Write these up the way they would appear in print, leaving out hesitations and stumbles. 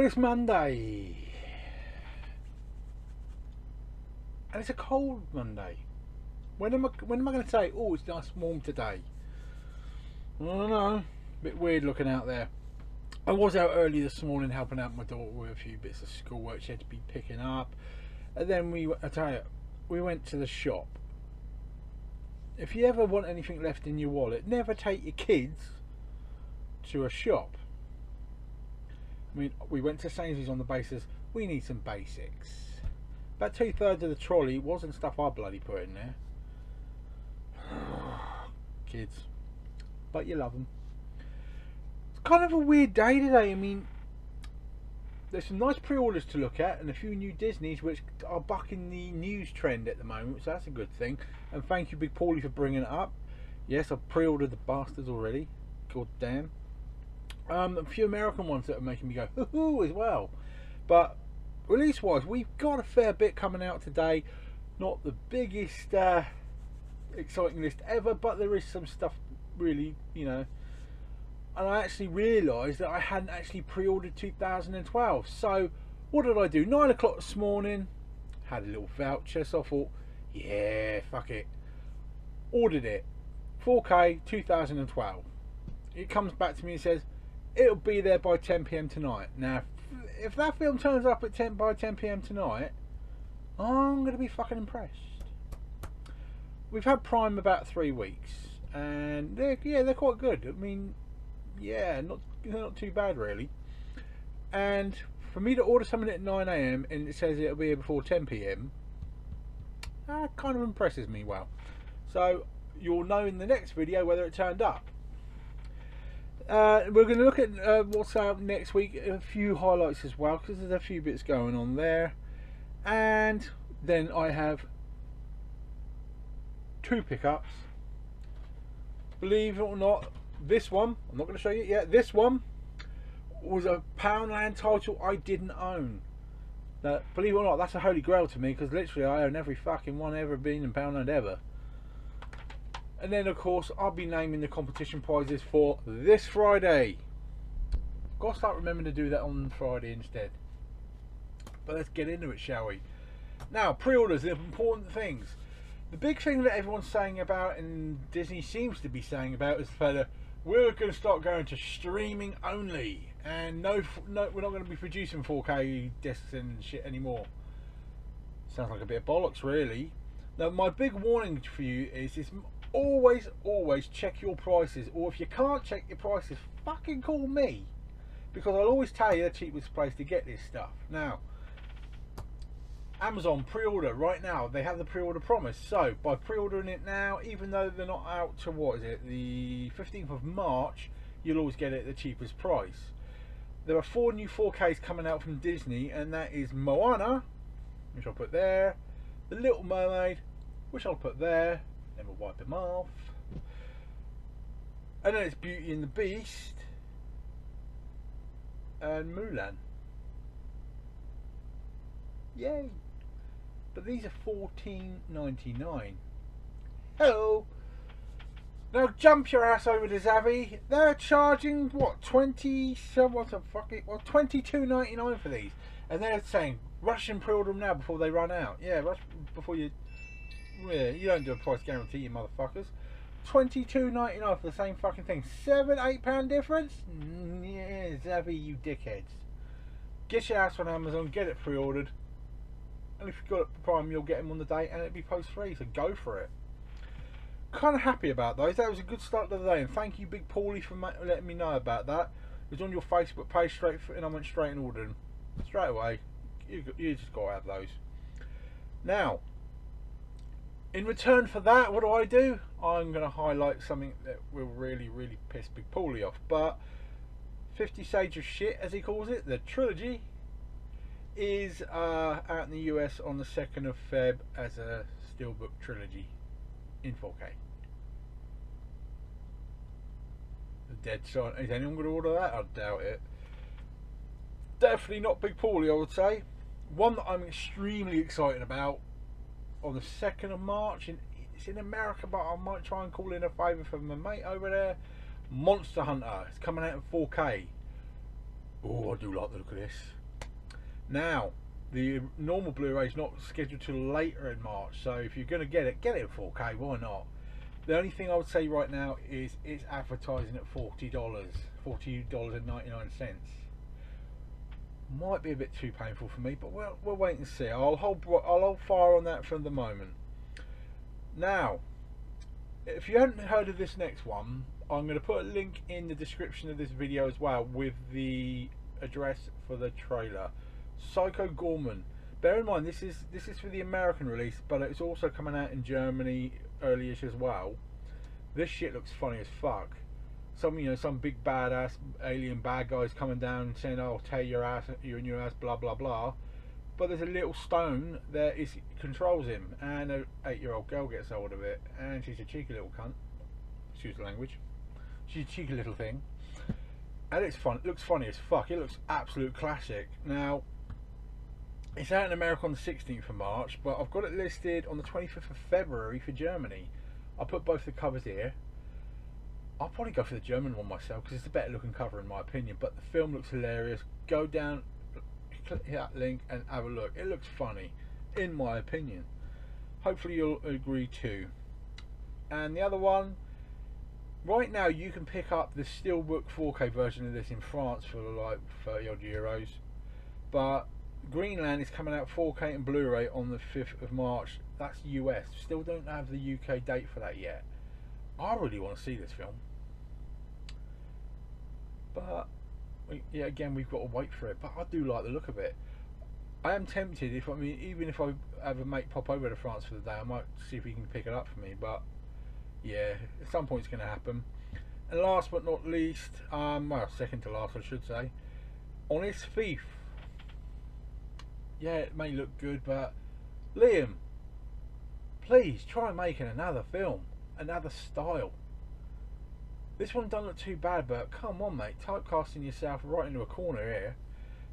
Well, it's Monday. And it's a cold Monday. When am I going to say, oh, it's nice and warm today? I don't know. A bit weird looking out there. I was out early this morning helping out my daughter with a few bits of schoolwork she had to be picking up. And then I tell you, we went to the shop. If you ever want anything left in your wallet, never take your kids to a shop. I mean, we went to Sainsbury's on the basis we need some basics. About 2/3 of the trolley wasn't stuff I bloody put in there. Kids, but you love them. It's kind of a weird day today. I mean, there's some nice pre-orders to look at and a few new Disneys which are bucking the news trend at the moment, so that's a good thing. And thank you, Big Paulie, for bringing it up. Yes, I've pre-ordered the bastards already. God damn. A few American ones that are making me go hoo-hoo as well. But release-wise, we've got a fair bit coming out today. Not the biggest exciting list ever, but there is some stuff really, you know. And I actually realised that I hadn't actually pre-ordered 2012. So what did I do? 9 o'clock this morning, had a little voucher, so I thought, yeah, fuck it. Ordered it. 4K 2012. It comes back to me and says it'll be there by 10 PM tonight. Now, if that film turns up at by 10 PM tonight, I'm going to be fucking impressed. We've had Prime about 3 weeks, and they're quite good. I mean, yeah, not too bad really. And for me to order something at 9 AM and it says it'll be here before 10 PM, that kind of impresses me well. So you'll know in the next video whether it turned up. We're going to look at what's out next week, a few highlights as well, because there's a few bits going on there. And then I have 2 pickups. Believe it or not, this one, I'm not going to show you yet, this one was a Poundland title I didn't own. Now, believe it or not, that's a holy grail to me, because literally I own every fucking one ever been in Poundland ever. And then of course I'll be naming the competition prizes for this Friday. Gotta start remembering to do that on Friday instead. But let's get into it, shall we? Now, pre-orders, the important things. The big thing that everyone's saying about, and Disney seems to be saying about, is the fact that we're going to start going to streaming only, and no, we're not going to be producing 4K discs and shit anymore. Sounds like a bit of bollocks, really. Now, my big warning for you is always check your prices, or if you can't check your prices, fucking call me, because I'll always tell you the cheapest place to get this stuff. Now, Amazon pre-order right now, they have the pre-order promise, so by pre-ordering it now, even though they're not out to, what is it, the 15th of March, you'll always get it at the cheapest price. There are 4 new 4Ks coming out from Disney, and that is Moana, which I'll put there, The Little Mermaid, which I'll put there, then we'll wipe them off, and then it's Beauty and the Beast and Mulan. Yay! But these are $14.99. Hello! Now jump your ass over to Zavvi. They're charging what, $22.99 for these, and they're saying rush and pre-order them now before they run out. Yeah, rush before you. Yeah, you don't do a price guarantee, you motherfuckers. $22.99 for the same fucking thing. £7-8 difference? Yeah, Zavvi, you dickheads. Get your ass on Amazon, get it pre-ordered. And if you've got it for Prime, you'll get them on the day and it'll be post free, so go for it. Kind of happy about those. That was a good start to the day, and thank you, Big Paulie, for letting me know about that. It was on your Facebook page and I went straight and ordered them. Straight away. You just got to have those. Now, in return for that, what do? I'm going to highlight something that will really, really piss Big Paulie off. But 50 Shades of Shit, as he calls it, the trilogy, is out in the US on the 2nd of Feb as a Steelbook Trilogy in 4K. Dead silent. Is anyone going to order that? I doubt it. Definitely not Big Paulie, I would say. One that I'm extremely excited about, on the 2nd of March, it's in America, but I might try and call in a favour for my mate over there. Monster Hunter. It's coming out in 4K. Oh, I do like the look of this. Now, the normal Blu-ray is not scheduled till later in March, so if you're going to get it in 4K. Why not? The only thing I would say right now is it's advertising at $40.99. Might be a bit too painful for me, but we'll wait and see. I'll hold fire on that for the moment. Now, if you haven't heard of this next one, I'm going to put a link in the description of this video as well with the address for the trailer. Psycho Gorman. Bear in mind this is for the American release, but it's also coming out in Germany early-ish as well. This shit looks funny as fuck. Some big badass alien bad guys coming down and saying, "Oh, I'll tear your ass, you and your ass, blah blah blah." But there's a little stone that controls him, and an 8-year-old girl gets hold of it, and she's a cheeky little cunt. Excuse the language. She's a cheeky little thing, and it's fun. It looks funny as fuck. It looks absolute classic. Now, it's out in America on the 16th of March, but I've got it listed on the 25th of February for Germany. I'll put both the covers here. I'll probably go for the German one myself because it's a better looking cover in my opinion, but the film looks hilarious. Go down, click that link and have a look. It looks funny in my opinion. Hopefully you'll agree too. And the other one, right now you can pick up the Steelbook 4K version of this in France for like 30 odd euros, but Greenland is coming out 4K and Blu-ray on the 5th of March. That's US. Still don't have the UK date for that yet. I really want to see this film, but yeah, again we've got to wait for it. But I do like the look of it. I am tempted, even if I have a mate pop over to France for the day, I might see if he can pick it up for me. But yeah, at some point it's going to happen. And last but not least, well, second to last I should say, Honest Thief. Yeah, it may look good, but Liam, please try making another film, another style. This one doesn't look too bad, but come on mate, typecasting yourself right into a corner here.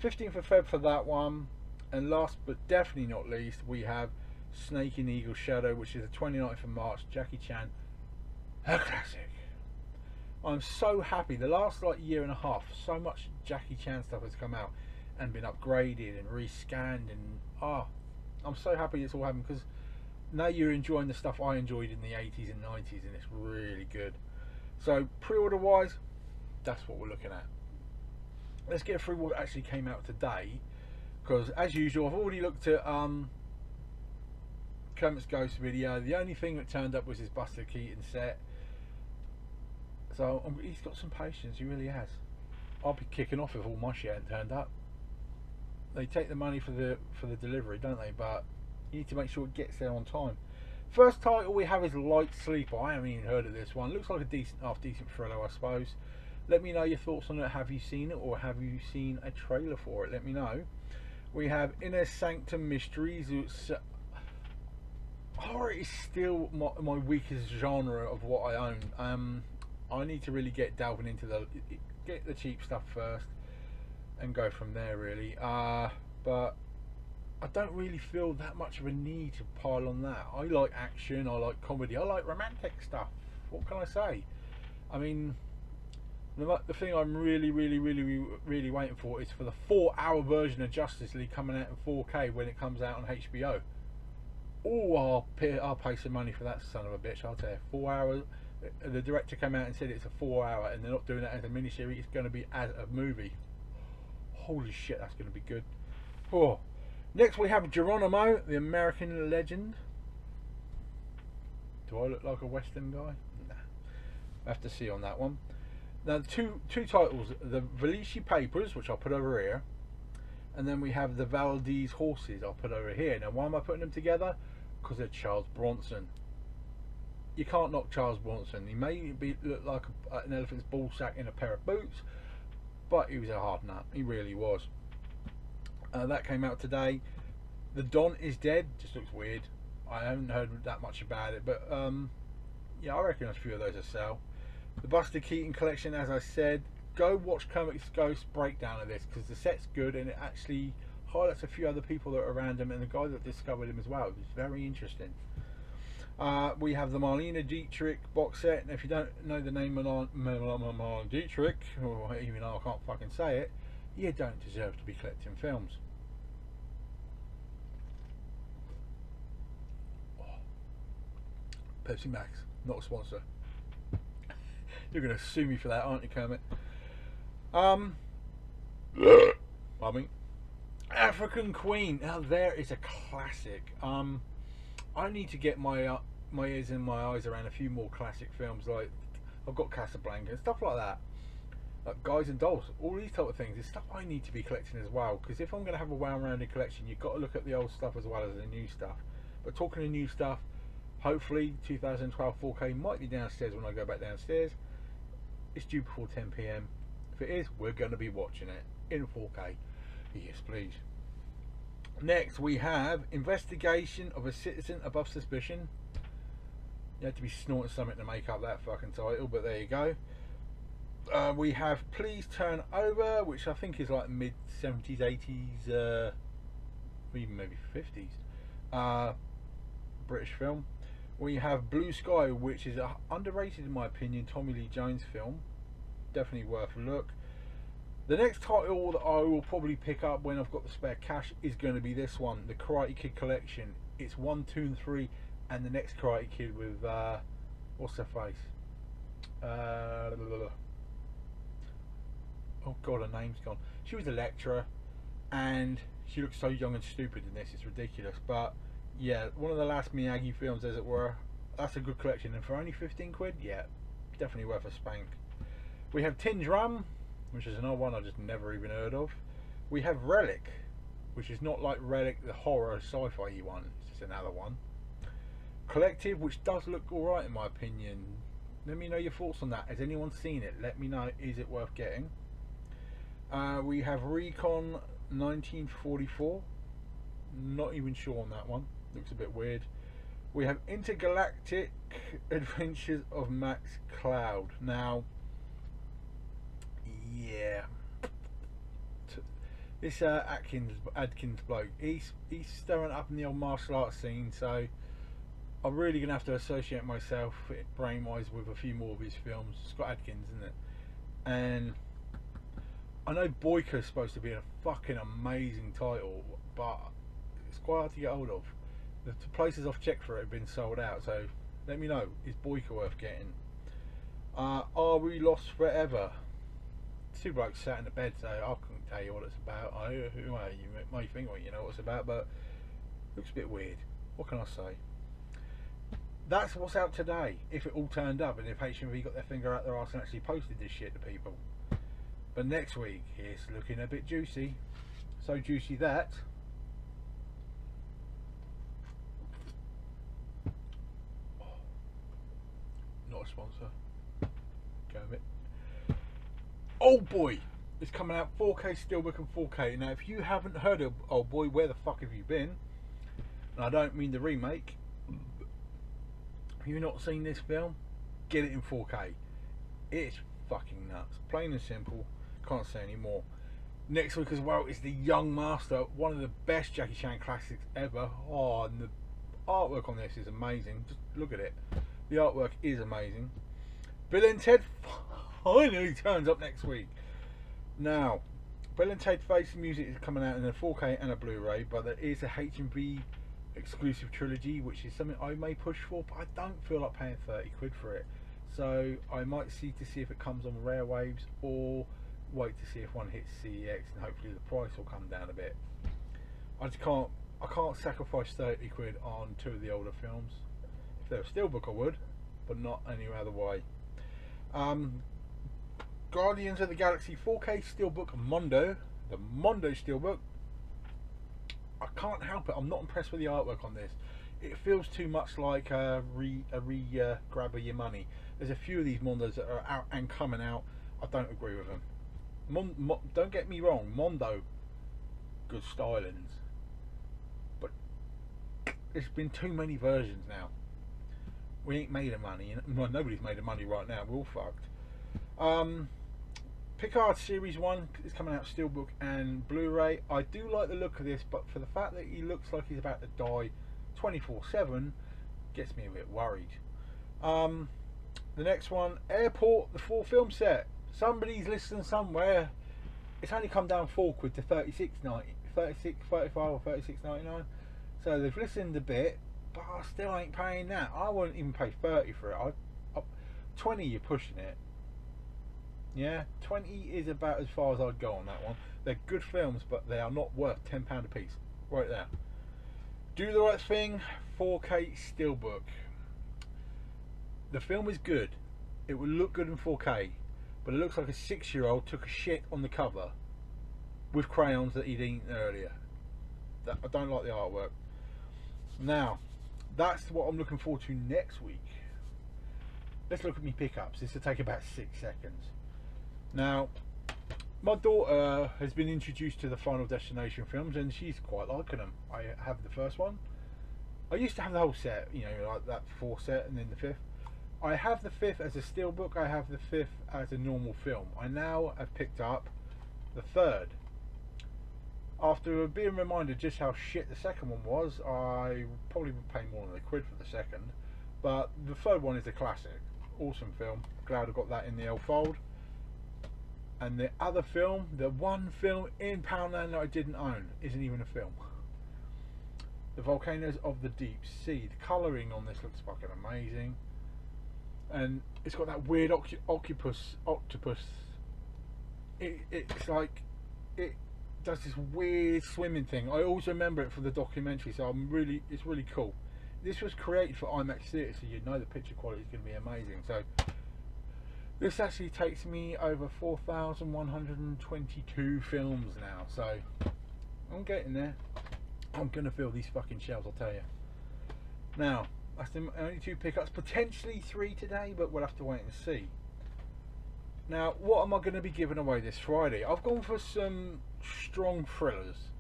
15th of Feb for that one. And last but definitely not least, we have Snake in Eagle Shadow, which is the 29th of March, Jackie Chan, a classic. I'm so happy. The last year and a half, so much Jackie Chan stuff has come out and been upgraded and rescanned, and I'm so happy it's all happened, because now you're enjoying the stuff I enjoyed in the 80s and 90s, and it's really good. So pre-order wise, that's what we're looking at. Let's get through what actually came out today, because as usual I've already looked at Clement's Ghost video. The only thing that turned up was his Buster Keaton set, so he's got some patience, he really has. I'll be kicking off if all my shit hadn't turned up. They take the money for the delivery, don't they? But you need to make sure it gets there on time. First title we have is Light Sleeper. I haven't even heard of this one. Looks like a decent thriller, I suppose. Let me know your thoughts on it. Have you seen it, or have you seen a trailer for it? Let me know. We have Inner Sanctum Mysteries. Horror is still my weakest genre of what I own. I need to really get delving into get the cheap stuff first and go from there really. But I don't really feel that much of a need to pile on that. I like action, I like comedy, I like romantic stuff. What can I say? I mean, the thing I'm really waiting for is for the 4-hour version of Justice League coming out in 4K when it comes out on HBO. Oh, I'll pay some money for that son of a bitch, I'll tell you. 4 hours. The director came out and said it's a 4-hour, and they're not doing that as a miniseries, it's going to be as a movie. Holy shit, that's going to be good. Oh. Next we have Geronimo, the American legend. Do I look like a Western guy? Nah. I have to see on that one. Now two titles, the Velici Papers, which I'll put over here, and then we have the Valdez Horses, I'll put over here. Now why am I putting them together? Because they're Charles Bronson. You can't knock Charles Bronson. He may look like an elephant's ball sack in a pair of boots, but he was a hard nut. He really was. That came out today. The Don is Dead. Just looks weird. I haven't heard that much about it, but yeah, I reckon a few of those will sell. The Buster Keaton collection, as I said, go watch Kermit's Ghost breakdown of this, because the set's good and it actually highlights a few other people that are around him and the guy that discovered him as well. It's very interesting. We have the Marlene Dietrich box set, and if you don't know the name Marlene Dietrich, or even though I can't fucking say it, you don't deserve to be collecting films. Oh, Pepsi Max, not a sponsor. You're going to sue me for that, aren't you, Kermit? I mean, African Queen. Now there is a classic. I need to get my ears and my eyes around a few more classic films. Like I've got Casablanca and stuff like that. Like Guys and Dolls, all these type of things is stuff I need to be collecting as well. Because if I'm going to have a well-rounded collection, you've got to look at the old stuff as well as the new stuff. But talking of new stuff, hopefully 2012 4K might be downstairs when I go back downstairs. It's due before 10 PM. If it is, we're going to be watching it in 4K. Yes, please. Next, we have Investigation of a Citizen Above Suspicion. You had to be snorting something to make up that fucking title, but there you go. We have Please Turn Over, which I think is like mid 70s, 80s, even maybe 50s British film. We have Blue Sky, which is a underrated in my opinion Tommy Lee Jones film. Definitely worth a look. The next title that I will probably pick up when I've got the spare cash is going to be this one, the Karate Kid Collection. It's 1, 2 and 3 and the next Karate Kid with what's her face? Oh god, her name's gone. She was a lecturer and she looks so young and stupid in this, it's ridiculous. But yeah, one of the last Miyagi films as it were. That's a good collection, and for only 15 quid, yeah, definitely worth a spank. We have Tin Drum, which is another one I just never even heard of. We have Relic, which is not like Relic the horror sci-fi one, it's just another one. Collective, which does look alright in my opinion. Let me know your thoughts on that. Has anyone seen it? Let me know, is it worth getting? We have Recon 1944. Not even sure on that one. Looks a bit weird. We have Intergalactic Adventures of Max Cloud. Now, yeah, this Adkins bloke, he's stirring up in the old martial arts scene, so I'm really gonna have to associate myself brain-wise with a few more of his films. Scott Adkins, isn't it? And I know Boyka's supposed to be a fucking amazing title, but it's quite hard to get hold of. The places I've checked for it have been sold out, so let me know, is Boyka worth getting? Are We Lost Forever? Two blokes sat in the bed, so I couldn't tell you what it's about. Who are you? May think what you know what it's about, but it looks a bit weird. What can I say? That's what's out today, if it all turned up and if HMV got their finger out their arse and actually posted this shit to people. But next week, it's looking a bit juicy. So juicy that not a sponsor. Go with it. Old Boy is coming out 4K Steelbook and 4K. Now, if you haven't heard of Old Boy, where the fuck have you been? And I don't mean the remake. If you've not seen this film, get it in 4K. It's fucking nuts. Plain and simple. Can't say any more. Next week as well is The Young Master, one of the best Jackie Chan classics ever. Oh, and the artwork on this is amazing. Just look at it. The artwork is amazing. Bill and Ted finally turns up next week. Now, Bill and Ted Face Music is coming out in a 4K and a Blu-ray, but there is a H&B exclusive trilogy, which is something I may push for, but I don't feel like paying 30 quid for it. So I might see if it comes on Rare Waves, or wait to see if one hits CEX, and hopefully the price will come down a bit. I can't sacrifice 30 quid on two of the older films. If they were Steelbook I would, but not any other way. Guardians of the Galaxy 4K Steelbook Mondo, the Mondo Steelbook. I can't help it, I'm not impressed with the artwork on this. It feels too much like a grab of your money. There's a few of these Mondos that are out and coming out. I don't agree with them. Don't get me wrong, Mondo, good stylings, but there's been too many versions now. We ain't made of money. Well, nobody's made of money right now. We're all fucked. Picard Series 1 is coming out Steelbook and Blu-ray. I do like the look of this, but for the fact that he looks like he's about to die 24/7 gets me a bit worried. The next one, Airport, the full film set. Somebody's listening somewhere. it's only come down £4 to 36.35 or 36.99. So they've listened a bit, but I still ain't paying that. I wouldn't even pay 30 for it. 20, you're pushing it. Yeah, 20 is about as far as I'd go on that one. They're good films, but they are not worth £10 a piece. Right there. Do the Right Thing, 4K Steelbook. The film is good. It will look good in 4K, but it looks like a 6-year-old took a shit on the cover with crayons that he'd eaten earlier. I don't like the artwork. Now, that's what I'm looking forward to next week. Let's look at me pickups. This will take about 6 seconds. Now, my daughter has been introduced to the Final Destination films and she's quite liking them. I have the first one. I used to have the whole set, you know, like that 4 set and then the 5th. I have the 5th as a steelbook, I have the 5th as a normal film. I now have picked up the 3rd. After being reminded just how shit the second one was, I probably would pay more than £1 for the second. But the 3rd one is a classic. Awesome film. Glad I got that in the L fold. And the other film, the one film in Poundland that I didn't own, isn't even a film. The Volcanoes of the Deep Sea. The colouring on this looks fucking amazing. And it's got that weird octopus. It's like, it does this weird swimming thing. I always remember it from the documentary, so it's really cool. This was created for IMAX Theatre, so you know the picture quality is going to be amazing. So this actually takes me over 4,122 films now, so I'm getting there. I'm going to fill these fucking shelves, I'll tell you. Now, that's the only 2 pickups, potentially 3 today, but we'll have to wait and see. Now, what am I going to be giving away this Friday? I've gone for some strong thrillers.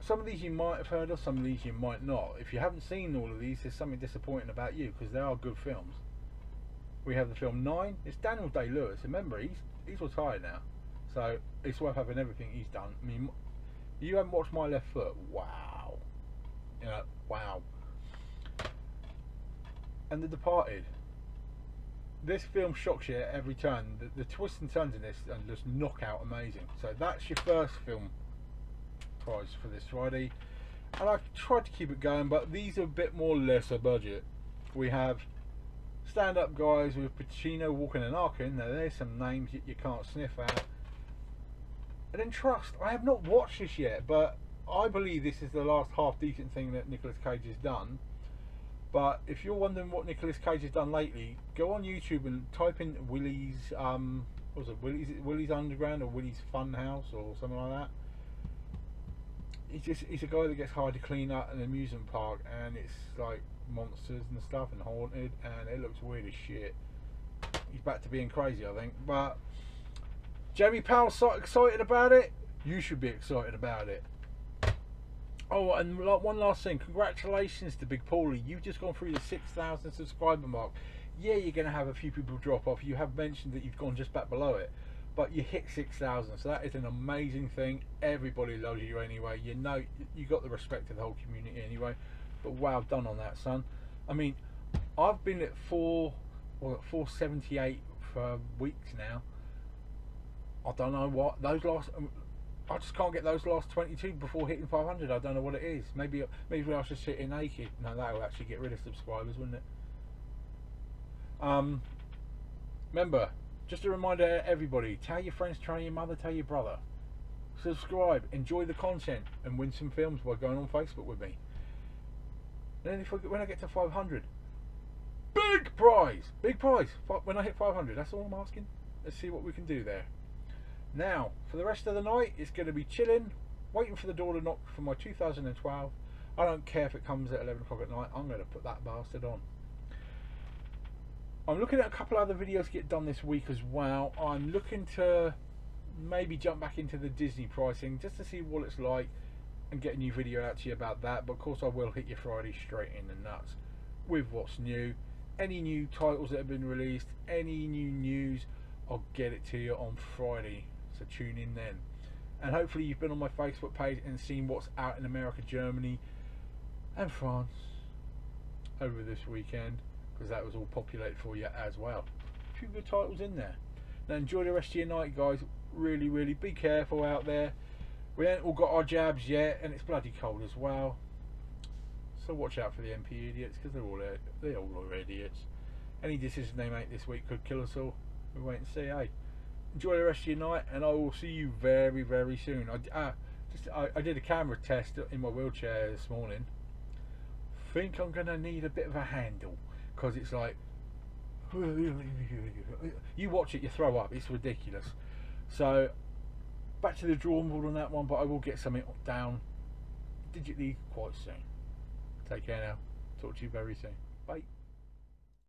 Some of these you might have heard of, some of these you might not. If you haven't seen all of these, there's something disappointing about you, because they are good films. We have the film 9. It's Daniel Day-Lewis. Remember, he's retired now, so it's worth having everything he's done. I mean, you haven't watched My Left Foot? Wow. You know, wow. And The Departed. This film shocks you at every turn. The twists and turns in this are just knockout amazing. So that's your first film prize for this Friday. And I've tried to keep it going, but these are a bit more lesser budget. We have Stand Up Guys with Pacino, Walken and Arkin. Now there's some names you can't sniff at. And then Trust. I have not watched this yet, but I believe this is the last half decent thing that Nicolas Cage has done. But if you're wondering what Nicolas Cage has done lately, go on YouTube and type in Willy's what was it, Willy's Underground or Willy's Funhouse or something like that. He's a guy that gets hired to clean up an amusement park, and it's like monsters and stuff and haunted, and it looks weird as shit. He's back to being crazy, I think. But Jamie Powell's so excited about it. You should be excited about it. Oh, and one last thing. Congratulations to Big Paulie. You've just gone through the 6,000 subscriber mark. Yeah, you're going to have a few people drop off. You have mentioned that you've gone just back below it, but you hit 6,000, so that is an amazing thing. Everybody loves you anyway. You know, you got the respect of the whole community anyway. But wow, done on that, son. I mean, I've been at 478 for weeks now. I don't know what those last. I just can't get those last 22 before hitting 500. I don't know what it is. Maybe I should sit in naked. No, that will actually get rid of subscribers, wouldn't it? Remember, just a reminder to everybody, tell your friends, tell your mother, tell your brother. Subscribe, enjoy the content, and win some films by going on Facebook with me. Then when I get to 500, big prize! When I hit 500, that's all I'm asking. Let's see what we can do there. Now, for the rest of the night, it's going to be chilling, waiting for the door to knock for my 2012. I don't care if it comes at 11 o'clock at night, I'm going to put that bastard on. I'm looking at a couple other videos get done this week as well. I'm looking to maybe jump back into the Disney pricing just to see what it's like and get a new video out to you about that. But of course I will hit you Friday straight in the nuts with what's new. Any new titles that have been released, any new news, I'll get it to you on Friday. So tune in then. And hopefully you've been on my Facebook page and seen what's out in America, Germany and France over this weekend, because that was all populated for you as well. A few good titles in there. Now enjoy the rest of your night, guys. really, really be careful out there. We ain't all got our jabs yet, and it's bloody cold as well. So watch out for the MP idiots, because they're all idiots. Any decision they make this week could kill us all. We wait and see, eh? Enjoy the rest of your night, and I will see you very, very soon. I did a camera test in my wheelchair this morning. Think I'm gonna need a bit of a handle, because it's like you watch it, you throw up. It's ridiculous. So back to the drawing board on that one, but I will get something down digitally quite soon. Take care now. Talk to you very soon. Bye.